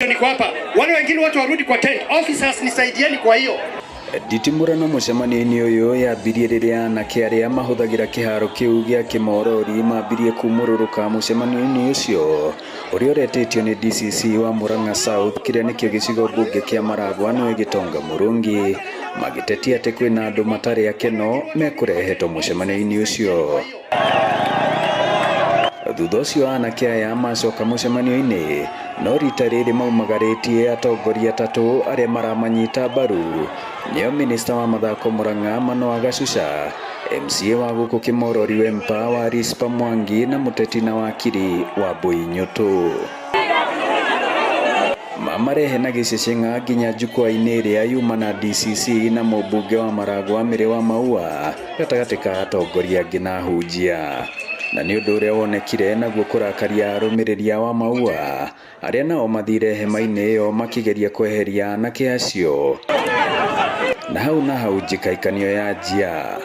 niko hapa. Wale wengine watu warudi kwa tent. Officers nisaidieni kwa hiyo. Nditimurano mucemanio-ini uyu yambirie riria anake aria mahuthagira kiharo kiu gia Kimorori mambirie kumururuka mucemanio-ini ucio uria uretitio ni DCC wa Murang'a South kiria nikio gicigo bunge kia Maragwa niwe Gitonga Murungi magitetia ati kwina andu matari akeno mekurehetwo mucemanio-ini ucio. Thutha ucio anake aya macoka mucemanio-ini no rita riri maumagaritie atongoria atatu aria maramanyita mbaru nio minista wa mathako Murang'a Manoa Gacuca, MCA wa guku Kimorori Wempa wa Rispa Mwangi na muteti na wakiri wa Mbui Nyutu. Mamarehe na gicicing'a nginya njukwa-ini iria yuma na DCC na mubunge wa Maragwa Mire wa Maua gatagati ka atongoria ngina hunjia. Na ni undu uria wonekire naguo kurakaria arumiriria wa Maua aria nao mathire hema-ini iyo makigeria kweheria anake acio. Na hau njikaikanio ya njia.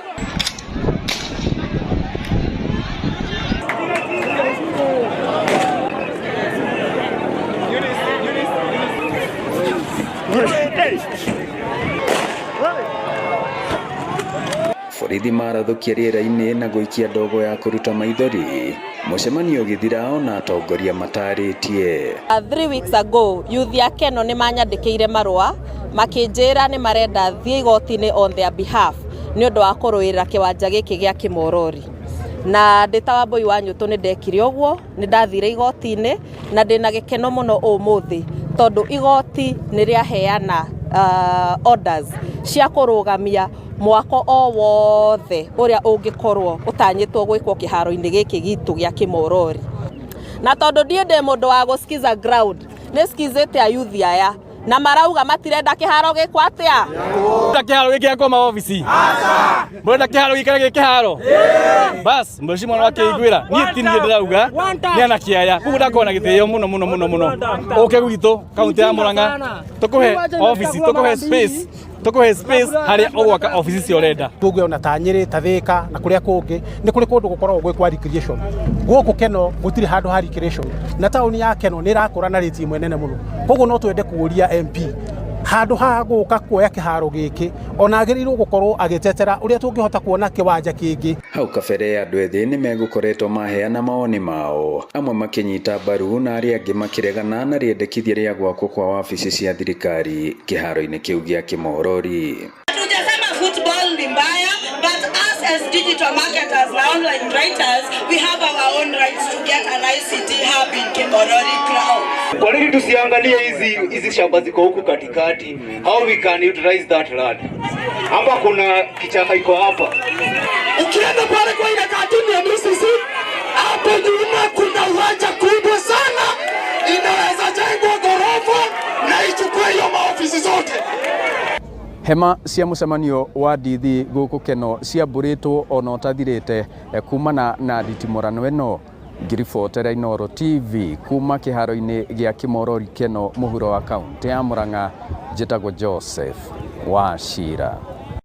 Borithi marathukia riera-ini na guikia ndogo ya kuruta maithori. Mucemanio githira ona atongoria mataritie. 3 weeks ago youth ya Keno ni manyandikiire marua makinjira ni marenda thie igoti-ini on their behalf ni undu wa kuruirira kiwanja giki gia Kimorori. Na ndita wa Mbui wa Nyutu ni ndekire uguo ni ndathire igoti-ini na ndina gikeno muno umuthi tondu igoti ni riaheana orders cia kurugamia mwako o wothe uria ungikorwo utanyitwo gwikwo kiharo-ini giki gitu gia Kimorori. Na tondu ndie ndi mundu wa guskiza ground ni skizete a youth aya na marauga matirenda kiharo gikwo atia kiharo giki akoma ofisi mwenda kiharo gikare kiharo bas mheshimiwa wakeiguira ni tinie ndirauga ni anake aya kugu ndakona githio muno oke gwito kaunti ya Murang'a tukuhe ofisi tukuhe space hari ogwaka ofisi cio renda tuge ona ta Nyeri ta Thika na kuria kungi ni kuri kundu gukorwo gwikwa recreation guku Keno gutiri handu ha recreation na tauni ya Keno ni rakura na riti mwenene muno koguo no twende kuuria MP handu ha guka kuoya kiharo giki ona agirirwo gukorwo agitetera uria tungihota kuona kiwanja kingi. Hau kabere andu ethi ni megukoretwo maheana maoni mao amwe makinyita mbaru na aria angi makiregana na riendekithia ria gwakwo kwa wabici cia thirikari kiharo-ini kiu gia Kimorori. Hatujasema football ni mbaya, but us as digital marketers na online writers we have our own rights to get an ICT hub in Kimorori crowd. Kwa nini tusiangalie hizi shamba ziko huku katikati, how we can utilize that land? Hapa kuna kichaka iko hapa. Ukienda pale kwa ile katuni ya DCC, hapo nyuma kuna uwanja kubwa sana. Inaweza jengwa ghorofa na ichukue hiyo maofisi zote. Hema cia mucemanio wa ndithi guku Keno ciamburitwo ona utathirite kumana na nditimurano ino. Ngiribotera Inooro TV kuma kiharo-ini gia Kimorori Keno muhuro wa kaunti ya Murang'a njitagwo Joseph Wachira.